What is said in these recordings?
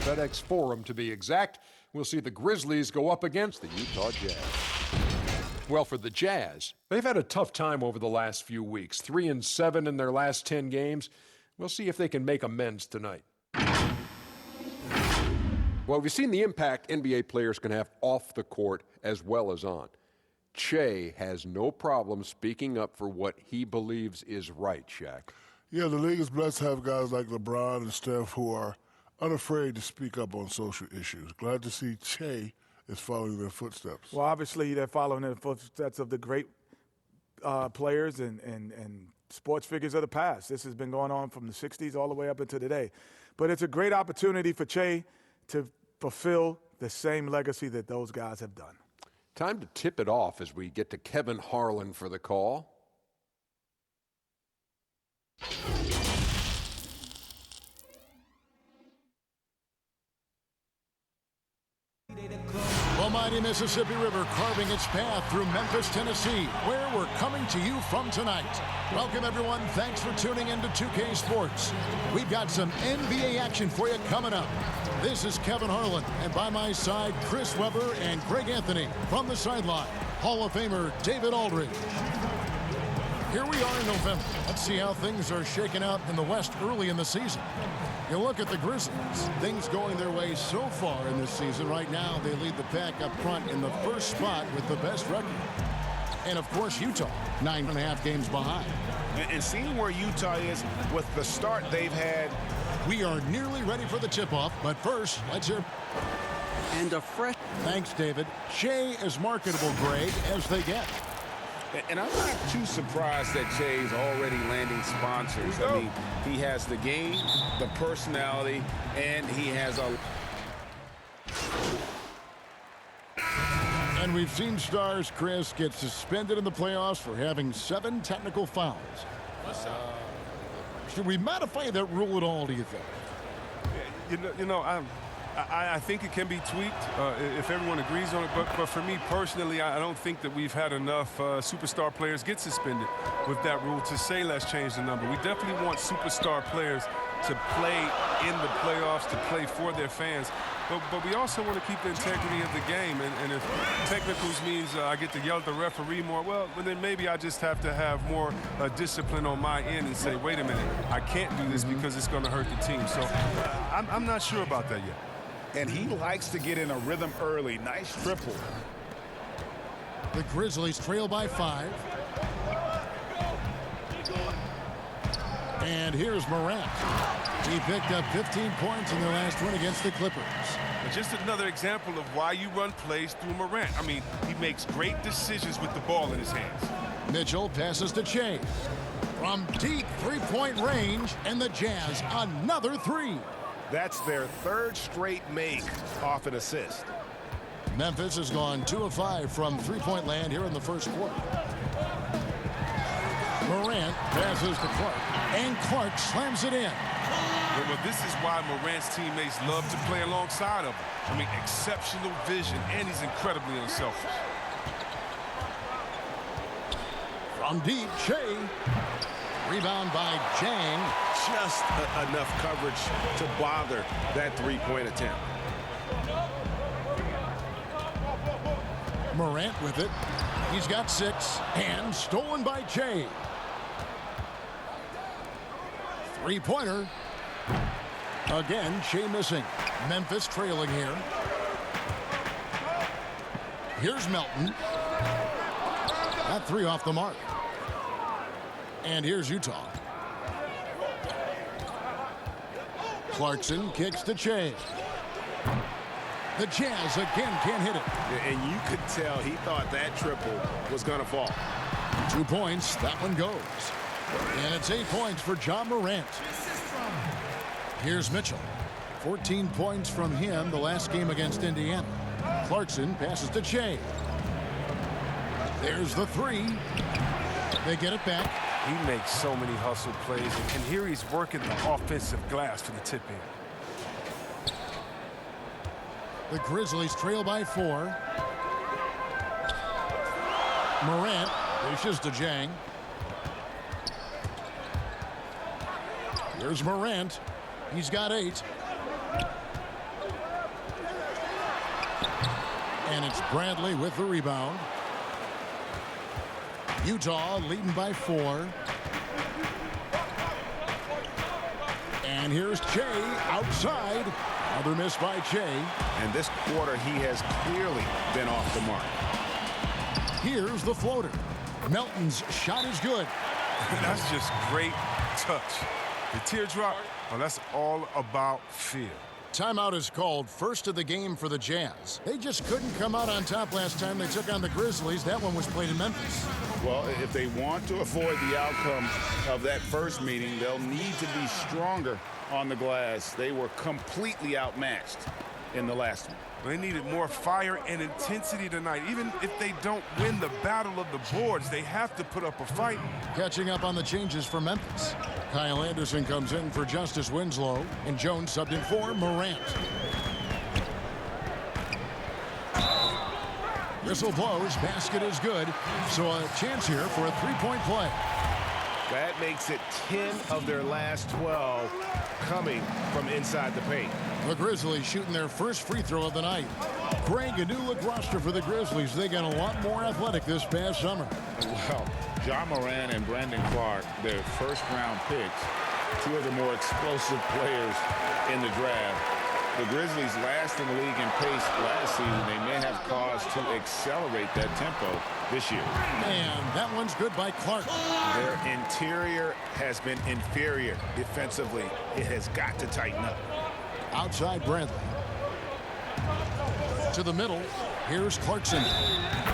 FedEx Forum to be exact. We'll see the Grizzlies go up against the Utah Jazz. Well, for the Jazz, they've had a tough time over the last few weeks. 3-7 in their last 10 games. We'll see if they can make amends tonight. Well, we've seen the impact NBA players can have off the court as well as on. Che has no problem speaking up for what he believes is right, Shaq. Yeah, the league is blessed to have guys like LeBron and Steph who are unafraid to speak up on social issues. Glad to see Che is following their footsteps. Well, obviously, they're following the footsteps of the great players and sports figures of the past. This has been going on from the 60s all the way up into today. But it's a great opportunity for Che to fulfill the same legacy that those guys have done. Time to tip it off as we get to Kevin Harlan for the call. The mighty Mississippi River carving its path through Memphis, Tennessee, where we're coming to you from tonight. Welcome, everyone. Thanks for tuning in to 2K Sports. We've got some NBA action for you coming up. This is Kevin Harlan, and by my side, Chris Webber and Greg Anthony. From the sideline, Hall of Famer David Aldridge. Here we are in November. Let's see how things are shaking out in the West early in the season. You look at the Grizzlies, things going their way so far in this season. Right now, they lead the pack up front in the first spot with the best record. And, of course, Utah, 9.5 games behind. And seeing where Utah is with the start they've had. We are nearly ready for the tip-off, but first, let's hear. And a fresh. Thanks, David. Shea is marketable, Greg, as they get. And I'm not too surprised that Che's already landing sponsors. I mean, he has the game, the personality, and he has a... And we've seen stars, Chris, get suspended in the playoffs for having 7 technical fouls. Should we modify that rule at all, do you think? I think it can be tweaked if everyone agrees on it. But for me personally, I don't think that we've had enough superstar players get suspended with that rule to say let's change the number. We definitely want superstar players to play in the playoffs, to play for their fans. But we also want to keep the integrity of the game. And if technicals means I get to yell at the referee more, well, then maybe I just have to have more discipline on my end and say, wait a minute, I can't do this because it's going to hurt the team. So I'm not sure about that yet. And he likes to get in a rhythm early. Nice triple. The Grizzlies trail by 5. And here's Morant. He picked up 15 points in their last win against the Clippers. Just another example of why you run plays through Morant. I mean, he makes great decisions with the ball in his hands. Mitchell passes to Che. From deep three-point range, and the Jazz another 3. That's their 3rd straight make off an assist. Memphis has gone 2 of 5 from three-point land here in the first quarter. Morant passes to Clark, and Clark slams it in. Well, this is why Morant's teammates love to play alongside of him. I mean, exceptional vision, and he's incredibly unselfish. From deep, Che. Rebound by Jang. Just enough coverage to bother that three-point attempt. Morant with it. He's got 6, and stolen by Che. Three-pointer. Again, Che missing. Memphis trailing here. Here's Melton. That 3 off the mark. And here's Utah. Clarkson kicks to Che. The Jazz again can't hit it. And you could tell he thought that triple was going to fall. 2 points. That one goes. And it's 8 points for John Morant. Here's Mitchell. 14 points from him the last game against Indiana. Clarkson passes to Che. There's the 3. They get it back. He makes so many hustle plays, and here he's working the offensive glass for the tip-in. The Grizzlies trail by 4. Morant dishes to Jang. Here's Morant. He's got 8. It's Bradley with the rebound. Utah leading by 4. And here's Che outside. Another miss by Che. And this quarter, he has clearly been off the mark. Here's the floater. Melton's shot is good. That's just great touch. The teardrop, well, that's all about feel. Timeout is called. First of the game for the Jazz. They just couldn't come out on top last time they took on the Grizzlies. That one was played in Memphis. Well, if they want to avoid the outcome of that first meeting, they'll need to be stronger on the glass. They were completely outmatched in the last one. They needed more fire and intensity tonight. Even if they don't win the battle of the boards, they have to put up a fight. Catching up on the changes for Memphis. Kyle Anderson comes in for Justice Winslow, and Jones subbed in for Morant. Whistle blows, basket is good, so a chance here for a three-point play. That makes it 10 of their last 12 coming from inside the paint. The Grizzlies shooting their first free throw of the night. Greg, a new look roster for the Grizzlies. They got a lot more athletic this past summer. Well, John Moran and Brandon Clark, their first-round picks, two of the more explosive players in the draft. The Grizzlies last in the league in pace last season. They may have cause to accelerate that tempo this year. And that one's good by Clark. Their interior has been inferior defensively. It has got to tighten up. Outside Bradley. To the middle. Here's Clarkson.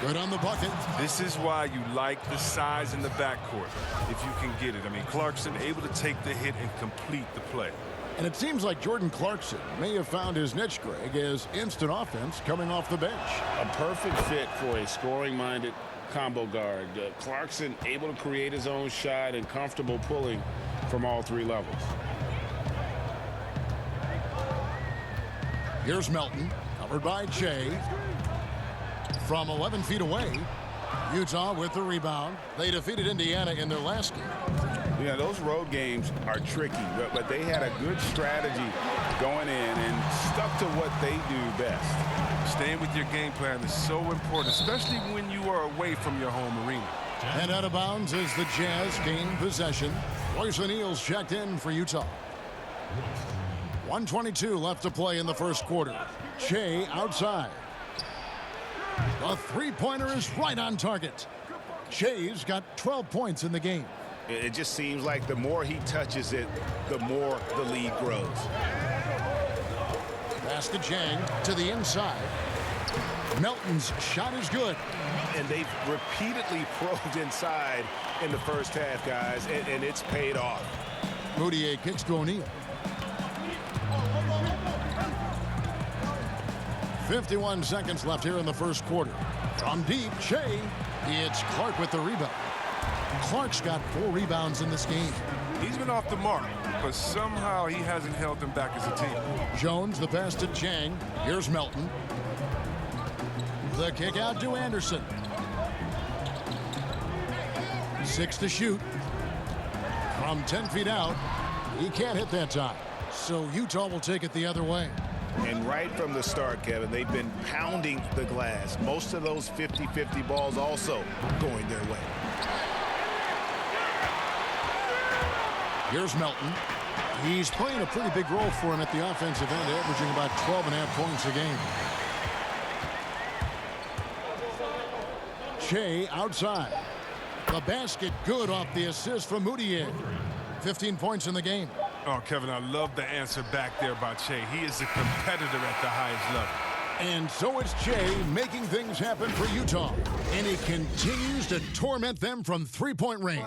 Good on the bucket. This is why you like the size in the backcourt, if you can get it. I mean, Clarkson able to take the hit and complete the play. And it seems like Jordan Clarkson may have found his niche, Greg, as instant offense coming off the bench. A perfect fit for a scoring-minded combo guard. Clarkson able to create his own shot and comfortable pulling from all three levels. Here's Melton, covered by Che. From 11 feet away, Utah with the rebound. They defeated Indiana in their last game. Yeah, those road games are tricky, but they had a good strategy going in and stuck to what they do best. Staying with your game plan is so important, especially when you are away from your home arena. And out of bounds as the Jazz gain possession. Royce O'Neal's checked in for Utah. 1:22 left to play in the first quarter. Che outside. The three-pointer is right on target. Che's got 12 points in the game. It just seems like the more he touches it, the more the lead grows. Pass to Jang to the inside. Melton's shot is good. And they've repeatedly probed inside in the first half, guys, and it's paid off. Moutier kicks to O'Neal. 51 seconds left here in the first quarter. From deep, Che. It's Clark with the rebound. Clark's got 4 rebounds in this game. He's been off the mark, but somehow he hasn't held them back as a team. Jones, the pass to Chang. Here's Melton. The kick out to Anderson. 6 to shoot. From 10 feet out, he can't hit that time. So Utah will take it the other way. And right from the start, Kevin, they've been pounding the glass. Most of those 50-50 balls also going their way. Here's Melton. He's playing a pretty big role for him at the offensive end, averaging about 12.5 points a game. Che outside. The basket good off the assist from Moutier. 15 points in the game. Oh, Kevin, I love the answer back there by Che. He is a competitor at the highest level. And so it's Che making things happen for Utah. And he continues to torment them from three-point range.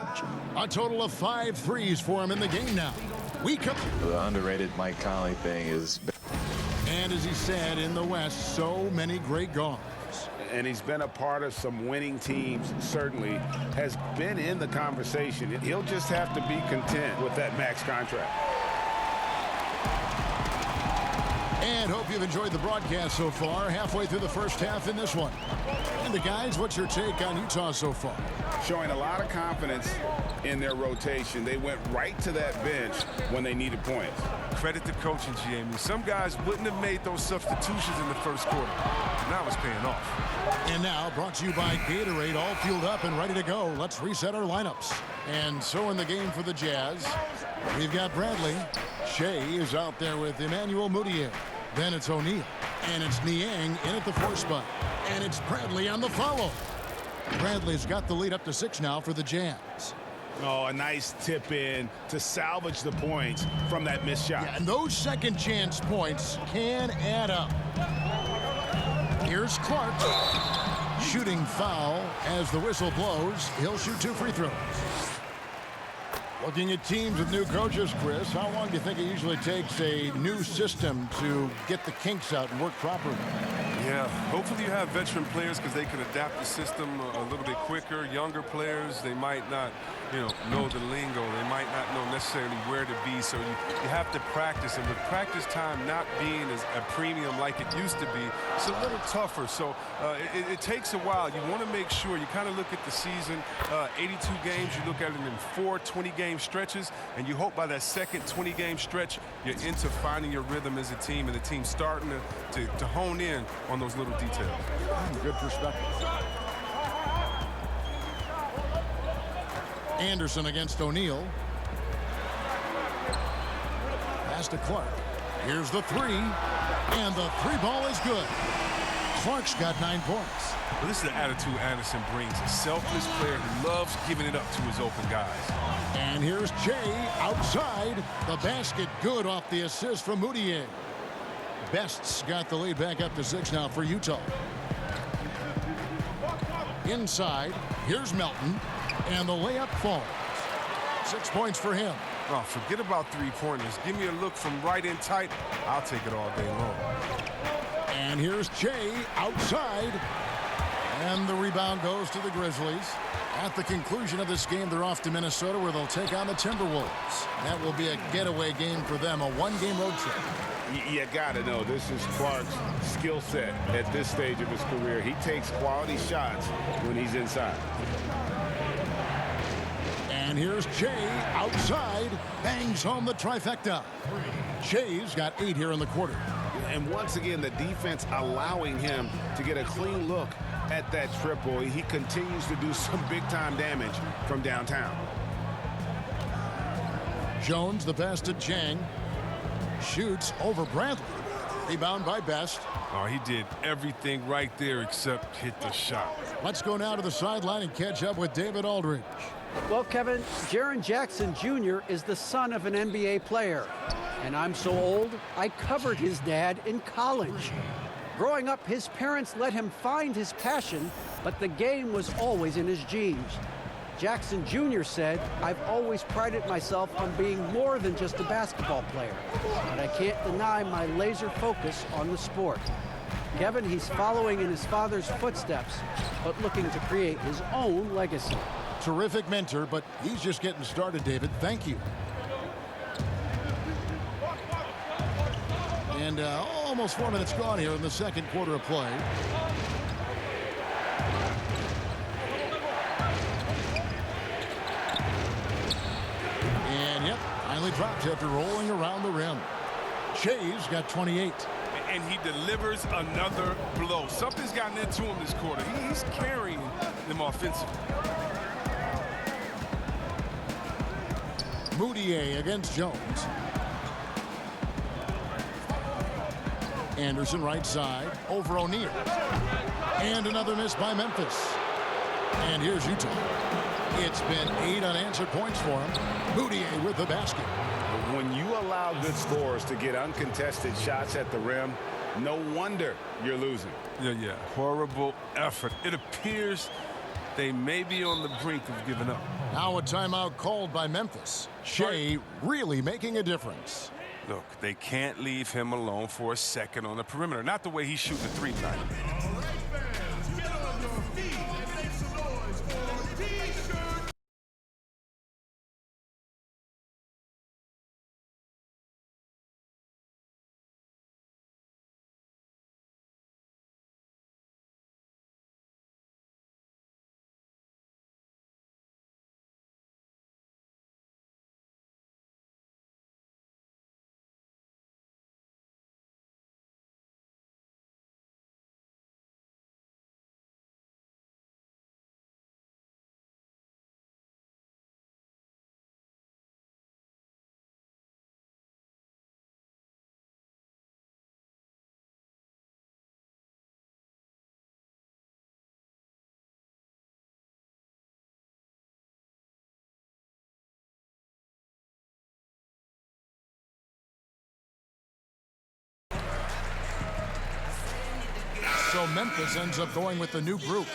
A total of 5 threes for him in the game now. The underrated Mike Conley thing is... And as he said, in the West, so many great guards. And he's been a part of some winning teams, certainly has been in the conversation. He'll just have to be content with that max contract. And hope you've enjoyed the broadcast so far. Halfway through the first half in this one. And the guys, what's your take on Utah so far? Showing a lot of confidence in their rotation. They went right to that bench when they needed points. Credit to coaching, Jamie. Some guys wouldn't have made those substitutions in the first quarter. Now it's paying off. And now, brought to you by Gatorade, all fueled up and ready to go. Let's reset our lineups. And so in the game for the Jazz, we've got Bradley. Shea is out there with Emmanuel Mudiay. Then it's O'Neal. And it's Niang in at the 4 spot. And it's Bradley on the follow. Bradley's got the lead up to 6 now for the Jazz. Oh, a nice tip in to salvage the points from that missed shot. Yeah, and those second chance points can add up. Here's Clark. Shooting foul as the whistle blows. He'll shoot 2 free throws. Looking at teams with new coaches, Chris, how long do you think it usually takes a new system to get the kinks out and work properly? Yeah, hopefully you have veteran players because they can adapt the system a little bit quicker. Younger players, they might not, know the lingo. They might not know necessarily where to be. So you have to practice. And with practice time not being as a premium like it used to be, it's a little tougher. So it takes a while. You want to make sure you kind of look at the season, 82 games. You look at it in 4 20-game stretches, and you hope by that second 20-game stretch, you're into finding your rhythm as a team, and the team's starting to hone in on those little details. Good perspective. Anderson against O'Neal. Pass to Clark. Here's the 3. And the 3 ball is good. Clark's got 9 points. Well, this is the attitude Anderson brings. A selfless player who loves giving it up to his open guys. And here's Jay outside. The basket good off the assist from Mudiay. Best's got the lead back up to 6 now for Utah. Inside, here's Melton, and the layup falls. 6 points for him. Oh, forget about 3-pointers. Give me a look from right in tight. I'll take it all day long. And here's Jay outside. And the rebound goes to the Grizzlies. At the conclusion of this game, they're off to Minnesota, where they'll take on the Timberwolves. That will be a getaway game for them, a 1-game road trip. You got to know this is Clark's skill set at this stage of his career. He takes quality shots when he's inside. And here's Jay outside. Bangs home the trifecta. Jay's got 8 here in the quarter. And once again, the defense allowing him to get a clean look at that triple. He continues to do some big-time damage from downtown. Jones, the pass to Jang. Shoots over Bradley. Rebound by Best. Oh, he did everything right there except hit the shot. Let's go now to the sideline and catch up with David Aldridge. Well, Kevin, Jaren Jackson Jr. is the son of an NBA player. And I'm so old, I covered his dad in college. Growing up, his parents let him find his passion, but the game was always in his genes. Jackson Jr. said, "I've always prided myself on being more than just a basketball player, but I can't deny my laser focus on the sport." Kevin, he's following in his father's footsteps, but looking to create his own legacy. Terrific mentor, but he's just getting started, David. Thank you. And almost 4 minutes gone here in the second quarter of play. And, yep, finally dropped after rolling around the rim. Shea's got 28. And he delivers another blow. Something's gotten into him this quarter. He's carrying them offensively. Mudiay against Jones. Anderson right side over O'Neal. And another miss by Memphis. And here's Utah. It's been 8 unanswered points for him. Mudiay with the basket. When you allow good scorers to get uncontested shots at the rim, no wonder you're losing. Yeah. Horrible effort. It appears they may be on the brink of giving up. Now a timeout called by Memphis. Shea really making a difference. Look, they can't leave him alone for a second on the perimeter. Not the way he's shooting the 3 tonight. So Memphis ends up going with the new group.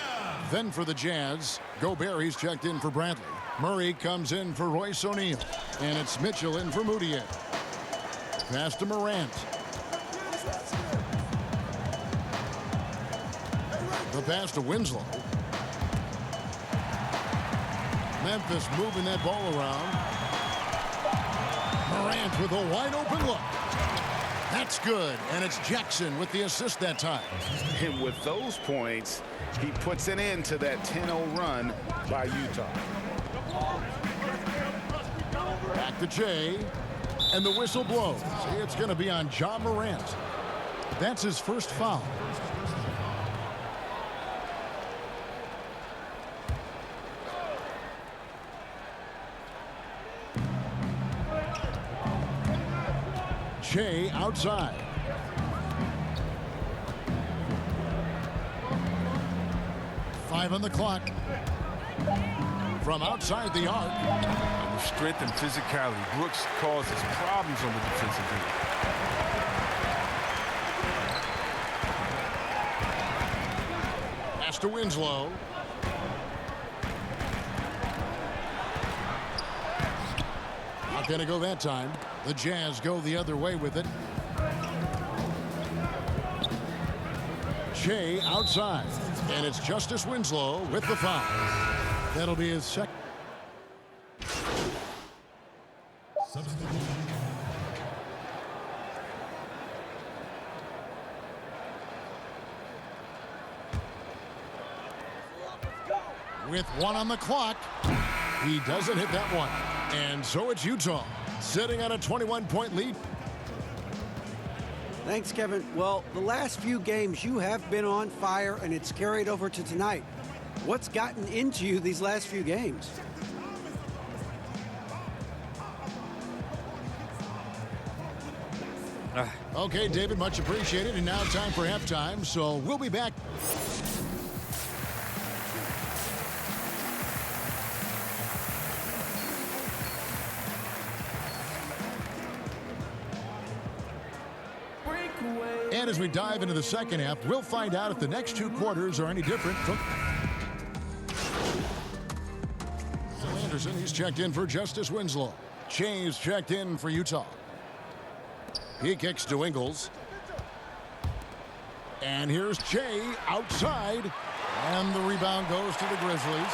Then for the Jazz, Gobert, he's checked in for Bradley. Murray comes in for Royce O'Neal. And it's Mitchell in for Moutier. Pass to Morant. The pass to Winslow. Memphis moving that ball around. Morant with a wide open look. That's good, and it's Jackson with the assist that time. And with those points, he puts an end to that 10-0 run by Utah. Back to Jay, and the whistle blows. It's going to be on Ja Morant. That's his first foul. Jay outside. Five on the clock. From outside the arc. With strength and physicality, Brooks causes problems on the defensive end. Pass to Winslow. Not going to go that time. The Jazz go the other way with it. Shea outside. And it's Justice Winslow with the foul. That'll be his second. With one on the clock, he doesn't hit that one. And so it's Utah, sitting on a 21-point lead. Thanks, Kevin. Well, the last few games you have been on fire, and it's carried over to tonight. What's gotten into you these last few games? Okay, David, much appreciated. And now time for halftime, so we'll be back. And as we dive into the second half, we'll find out if the next two quarters are any different from... Anderson, he's checked in for Justice Winslow. Chase checked in for Utah. He kicks to Ingles. And here's Che outside. And the rebound goes to the Grizzlies.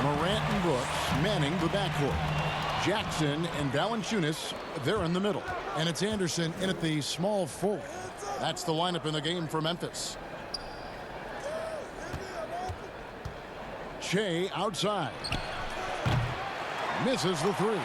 Morant and Brooks manning the backcourt. Jackson and Valanciunas, they're in the middle. And it's Anderson in at the small forward. That's the lineup in the game for Memphis. Che outside. Misses the three.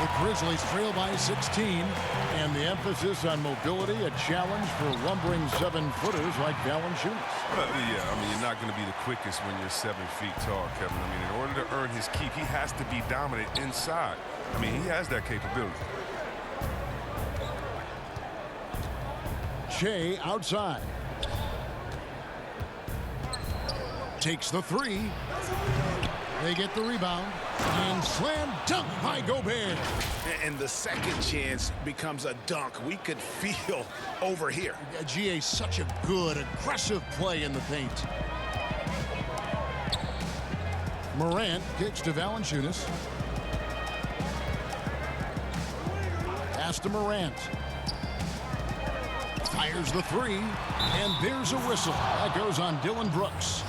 The Grizzlies trail by 16, and the emphasis on mobility, a challenge for lumbering seven-footers like Valanciunas. Yeah, I mean, you're not going to be the quickest when you're 7 feet tall, Kevin. I mean, in order to earn his keep, he has to be dominant inside. I mean, he has that capability. Che outside. Takes the three. They get the rebound. And slam dunk by Gobert. And the second chance becomes a dunk. We could feel over here. GA, such a good, aggressive play in the paint. Morant kicks to Valanciunas. Pass to Morant. Fires the three. And there's a whistle. That goes on Dylan Brooks.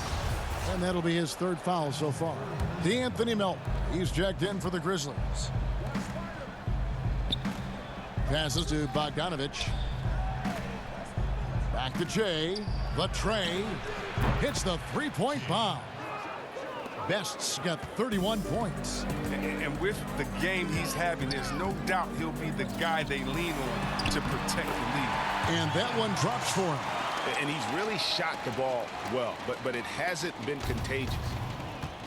And that'll be his third foul so far. D'Anthony Melton, he's checked in for the Grizzlies. Passes to Bogdanovich. Back to Jay. The tray. Hits the three-point bomb. Best's got 31 points. And with the game he's having, there's no doubt he'll be the guy they lean on to protect the lead. And that one drops for him. And he's really shot the ball well, but it hasn't been contagious.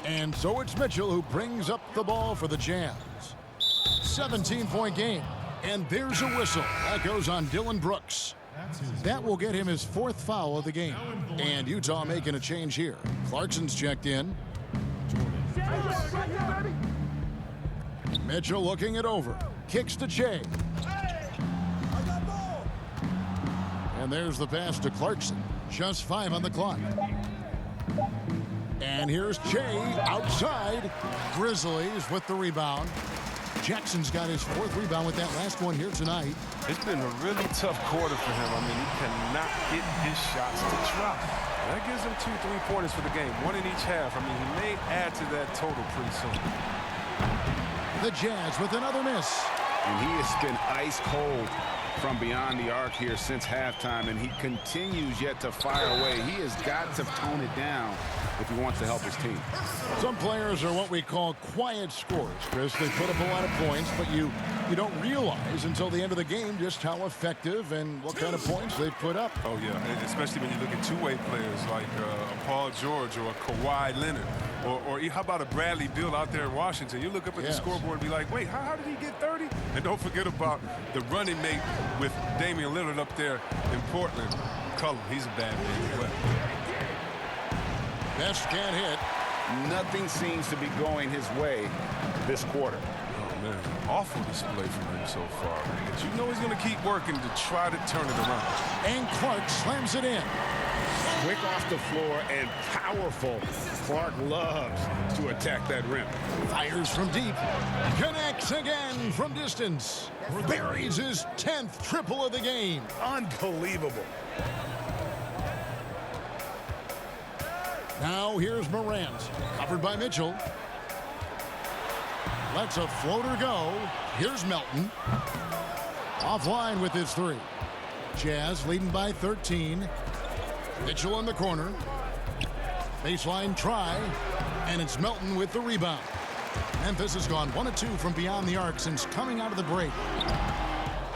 And so it's Mitchell who brings up the ball for the Jazz. 17-point game. And there's a whistle. That goes on Dylan Brooks. That will get him his fourth foul of the game. And Utah making a change here. Clarkson's checked in. Mitchell looking it over. Kicks to Che. And And there's the pass to Clarkson. Just 5 on the clock. And here's Che outside. Grizzlies with the rebound. Jackson's got his 4th rebound with that last one here tonight. It's been a really tough quarter for him. I mean, he cannot get his shots to drop. That gives him 2 3-pointers for the game, 1 in each half. I mean, he may add to that total pretty soon. The Jazz with another miss. And he has been ice cold from beyond the arc here since halftime, and he continues yet to fire away. He has got to tone it down if he wants to help his team. Some players are what we call quiet scorers, Chris. They put up a lot of points, but you don't realize until the end of the game just how effective and what kind of points they put up. Oh, yeah, especially when you look at two-way players like Paul George or Kawhi Leonard. Or how about a Bradley Beal out there in Washington? You look up at the scoreboard and be like, wait, how did he get 30? And don't forget about the running mate with Damian Lillard up there in Portland. Cullen, he's a bad man as well. Best can't hit. Nothing seems to be going his way this quarter. Oh, man, awful display from him so far. But you know he's going to keep working to try to turn it around. And Clark slams it in. Quick off the floor and powerful. Clark loves to attack that rim. Fires from deep. Connects again from distance. Buries his 10th triple of the game. Unbelievable. Now here's Morant. Covered by Mitchell. Lets a floater go. Here's Melton. Offline with his 3. Jazz leading by 13. Mitchell in the corner. Baseline try. And it's Melton with the rebound. Memphis has gone 1 of 2 from beyond the arc since coming out of the break.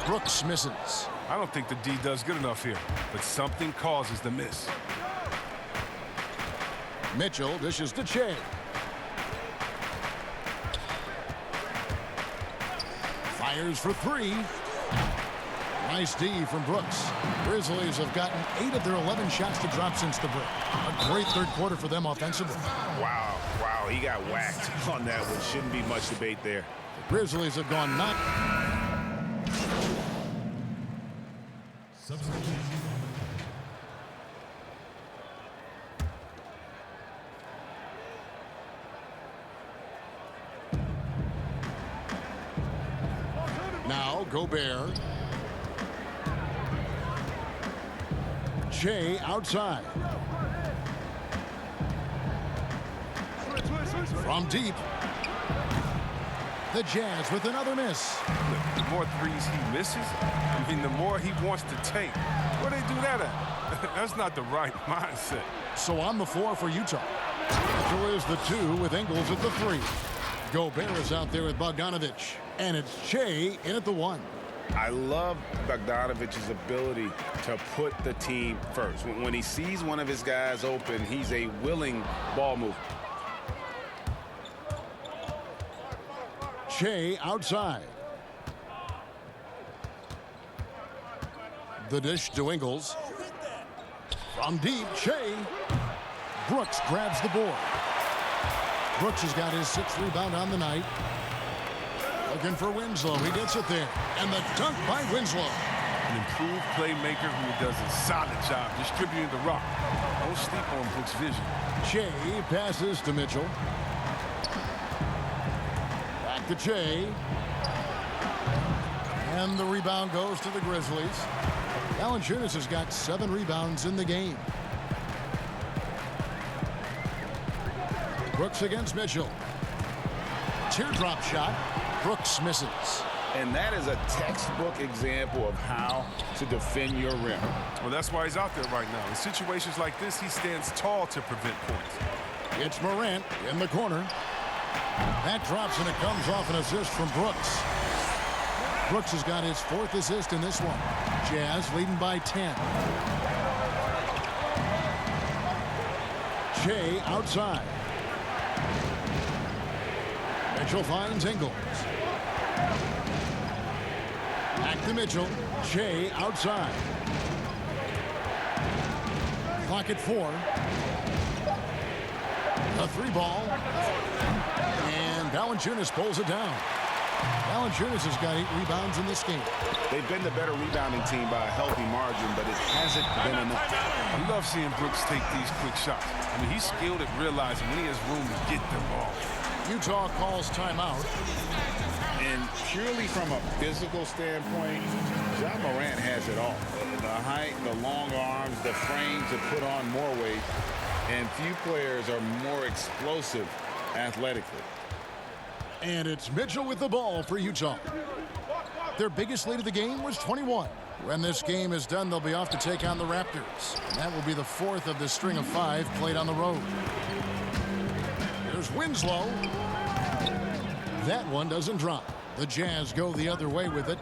Brooks misses. I don't think the D does good enough here, but something causes the miss. Mitchell dishes to Che. Fires for 3. Nice D from Brooks. Grizzlies have gotten 8 of their 11 shots to drop since the break. A great third quarter for them offensively. Wow, he got whacked on that one. Shouldn't be much debate there. The Grizzlies have gone not. Now Gobert. Che outside. From deep. The Jazz with another miss. The more threes he misses, I mean, the more he wants to take. Where they do that at? That's not the right mindset. So on the floor for Utah. Mitchell is the 2 with Ingles at the 3. Gobert is out there with Bogdanovich. And it's Che in at the 1. I love Bogdanovich's ability to put the team first. When he sees one of his guys open, he's a willing ball mover. Che outside. The dish to Ingles. From deep, Che. Brooks grabs the board. Brooks has got his 6th rebound on the night. Looking for Winslow. He gets it there. And the dunk by Winslow. An improved playmaker who does a solid job distributing the rock. Don't sleep on Brooks' vision. Che passes to Mitchell. Back to Che. And the rebound goes to the Grizzlies. Valanciunas has got 7 rebounds in the game. Brooks against Mitchell. Teardrop shot. Brooks misses. And that is a textbook example of how to defend your rim. Well, that's why he's out there right now. In situations like this, he stands tall to prevent points. It's Morant in the corner. That drops and it comes off an assist from Brooks. Brooks has got his 4th assist in this one. Jazz leading by 10. Che outside. Mitchell finds Ingles. Back to Mitchell. Che outside. Clock at 4. A 3 ball. And Valanciunas pulls it down. Valanciunas has got 8 rebounds in this game. They've been the better rebounding team by a healthy margin, but it hasn't been enough. I love seeing Brooks take these quick shots. I mean, he's skilled at realizing when he has room to get the ball. Utah calls timeout. And purely from a physical standpoint, Ja Morant has it all. The height, the long arms, the frame to put on more weight, and few players are more explosive athletically. And it's Mitchell with the ball for Utah. Their biggest lead of the game was 21. When this game is done, they'll be off to take on the Raptors. And that will be the 4th of the string of 5 played on the road. Here's Winslow. That one doesn't drop. The Jazz go the other way with it.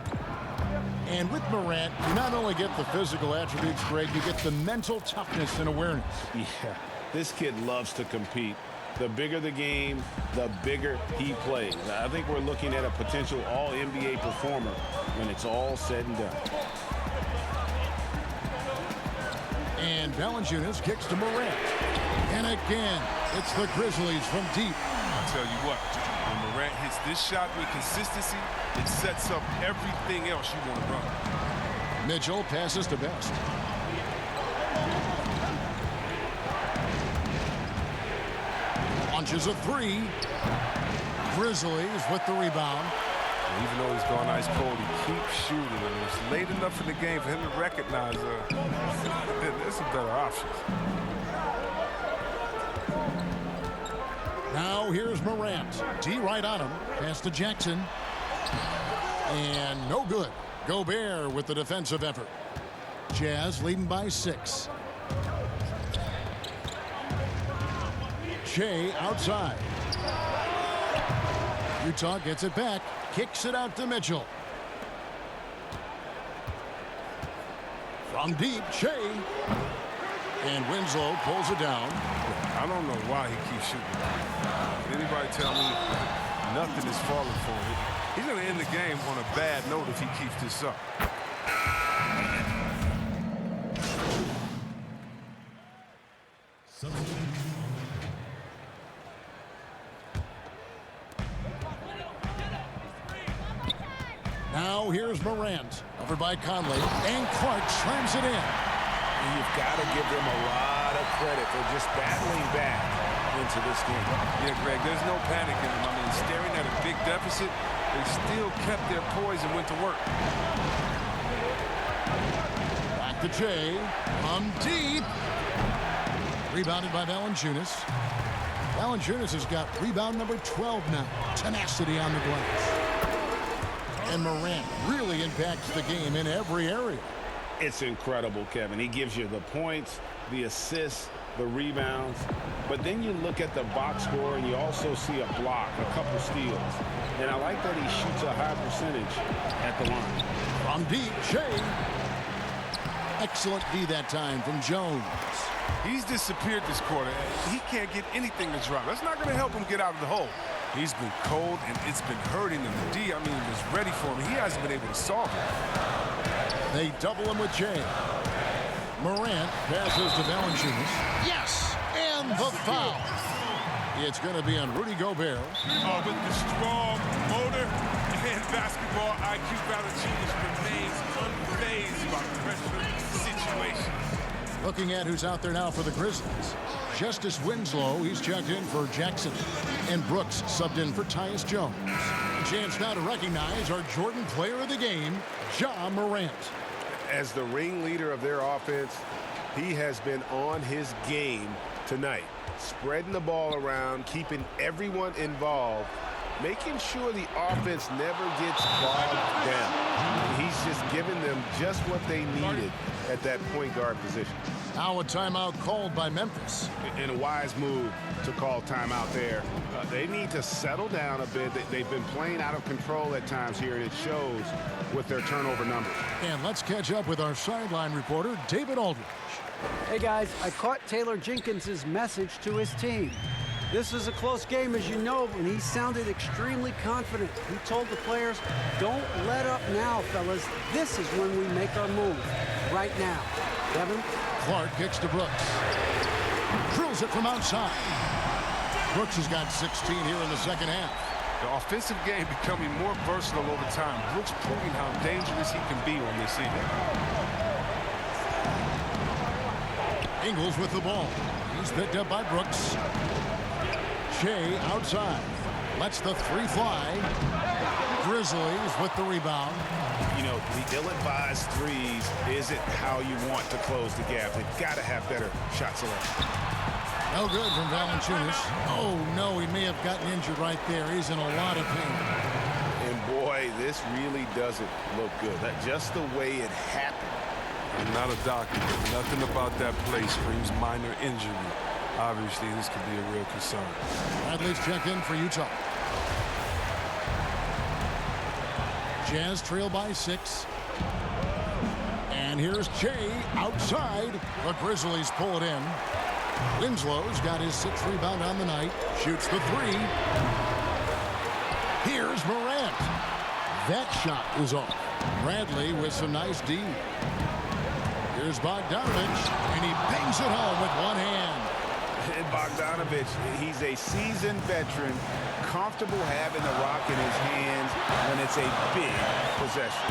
And with Morant, you not only get the physical attributes, Greg, you get the mental toughness and awareness. Yeah, this kid loves to compete. The bigger the game, the bigger he plays. I think we're looking at a potential all-NBA performer when it's all said and done. And Valanciunas kicks to Morant. And again, it's the Grizzlies from deep. I'll tell you what, when Morant hits this shot with consistency, it sets up everything else you want to run. Mitchell passes to Best. Launches a 3. Grizzlies with the rebound. Even though he's gone ice cold, he keeps shooting. And it's late enough in the game for him to recognize there's some better options. Now here's Morant. D right on him. Pass to Jackson. And no good. Gobert with the defensive effort. Jazz leading by 6. Shea outside. Utah gets it back. Kicks it out to Mitchell. From deep, Shea. And Winslow pulls it down. I don't know why he keeps shooting. If anybody tell me nothing is falling for him, he's going to end the game on a bad note if he keeps this up. Now here's Morant. Over by Conley. And Clark slams it in. And you've got to give them a lot of credit for just battling back into this game. Yeah, Greg, there's no panic in them. I mean, staring at a big deficit, they still kept their poise and went to work. Back to Jay. From deep. Rebounded by Valanciunas. Valanciunas has got rebound number 12 now. Tenacity on the glass. And Morant really impacts the game in every area. It's incredible, Kevin. He gives you the points, the assists, the rebounds. But then you look at the box score and you also see a block, a couple steals. And I like that he shoots a high percentage at the line. From deep, Shea. Excellent D that time from Jones. He's disappeared this quarter. He can't get anything to drop. That's not going to help him get out of the hole. He's been cold, and it's been hurting him. The D, I mean, was ready for him. He hasn't been able to solve it. They double him with Jay. Morant passes to Valanciunas. Yes! And the foul. It's going to be on Rudy Gobert. Oh, with the strong motor and basketball IQ, Valanciunas remains unfazed by pressure situations. Looking at who's out there now for the Grizzlies. Justice Winslow, he's checked in for Jackson. And Brooks subbed in for Tyus Jones. A chance now to recognize our Jordan player of the game, Ja Morant. As the ringleader of their offense, he has been on his game tonight. Spreading the ball around, keeping everyone involved, making sure the offense never gets bogged down. He's just giving them just what they needed at that point guard position. Now a timeout called by Memphis. And a wise move to call timeout there. They need to settle down a bit. They've been playing out of control at times here, and it shows with their turnover numbers. And let's catch up with our sideline reporter, David Aldridge. Hey guys, I caught Taylor Jenkins' message to his team. This is a close game, as you know, and he sounded extremely confident. He told the players, don't let up now, fellas. This is when we make our move. Right now. Kevin? Clark kicks to Brooks. Drills it from outside. Brooks has got 16 here in the second half. The offensive game becoming more versatile over time. Brooks proving how dangerous he can be on this evening. Ingles with the ball. He's picked up by Brooks. Shea outside. Lets the three fly. Grizzlies with the rebound. You know, the ill-advised threes isn't how you want to close the gap. They've got to have better shot selection. No good from Valanciunas. Oh, no, he may have gotten injured right there. He's in a lot of pain. And, boy, this really doesn't look good. That's just the way it happened. I'm not a doctor, but nothing about that play screams minor injury. Obviously, this could be a real concern. Bradley's checked in for Utah. Jazz trail by 6. And here's Jay outside. The Grizzlies pull it in. Winslow's got his 6th rebound on the night. Shoots the 3. Here's Morant. That shot is off. Bradley with some nice D. Here's Bogdanovich, and he bangs it home with one hand. And Bogdanovich, he's a seasoned veteran, comfortable having the rock in his hands when it's a big possession.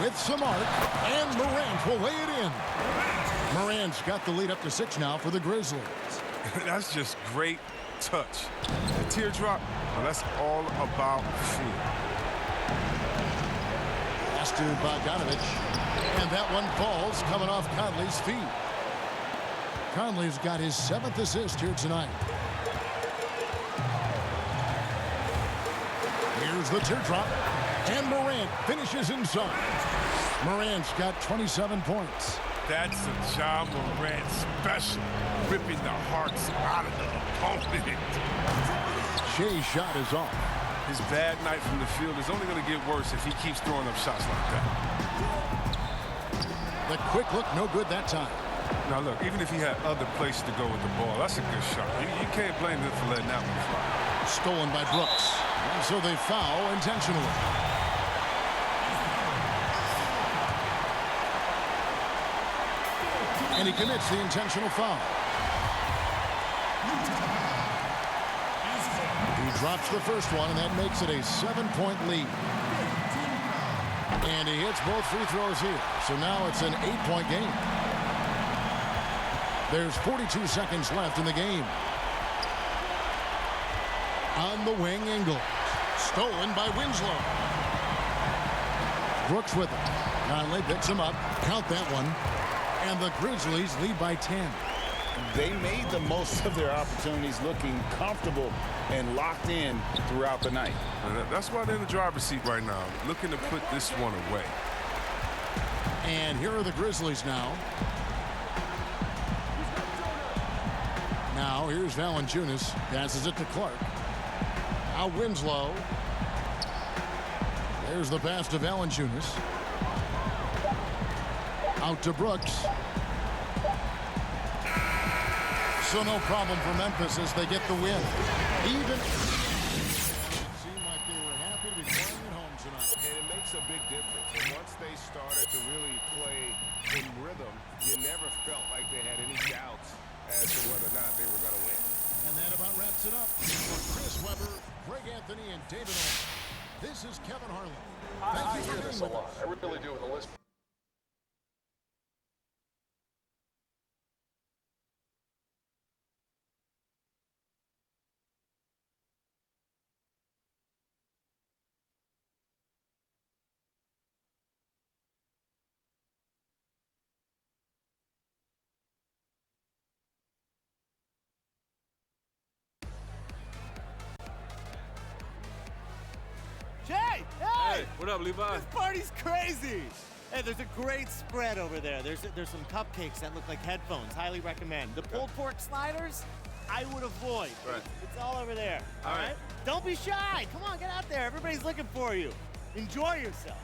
With some arc, and Morant will lay it in. Morant's got the lead up to 6 now for the Grizzlies. That's just great touch. The teardrop, well, that's all about feel. Pass to Bogdanovich. And that one falls coming off Conley's feet. Conley's got his 7th assist here tonight. Here's the teardrop. And Morant finishes inside. Morant's got 27 points. That's a Ja Morant special, ripping the hearts out of the opponent. Shea's shot is off. His bad night from the field is only going to get worse if he keeps throwing up shots like that. The quick look, no good that time. Now look, even if he had other places to go with the ball, that's a good shot. You can't blame him for letting that one fly. Stolen by Brooks. And so they foul intentionally. And he commits the intentional foul. He drops the first one, and that makes it a 7-point lead. And he hits both free throws here. So now it's an 8-point game. There's 42 seconds left in the game. On the wing, Ingles. Stolen by Winslow. Brooks with it. Conley picks him up. Count that one. And the Grizzlies lead by 10. They made the most of their opportunities, looking comfortable and locked in throughout the night. That's why they're in the driver's seat right now, looking to put this one away. And here are the Grizzlies now. Now here's Valanciunas. Passes it to Clark. Now Winslow. There's the pass to Valanciunas. Out to Brooks. So no problem for Memphis as they get the win. Even it seemed like they were happy to be playing at home tonight. And it makes a big difference. And once they started to really play in rhythm, you never felt like they had any doubts as to whether or not they were going to win. And that about wraps it up. For Chris Webber, Greg Anthony, and David Owen, this is Kevin Harlan. I hear this a lot. I really do with the list. Jay! Hey! What up, Levi? This party's crazy! Hey, there's a great spread over there. There's some cupcakes that look like headphones. Highly recommend. The pulled pork sliders, I would avoid. Right. It's all over there. All right. Don't be shy. Come on, get out there. Everybody's looking for you. Enjoy yourself.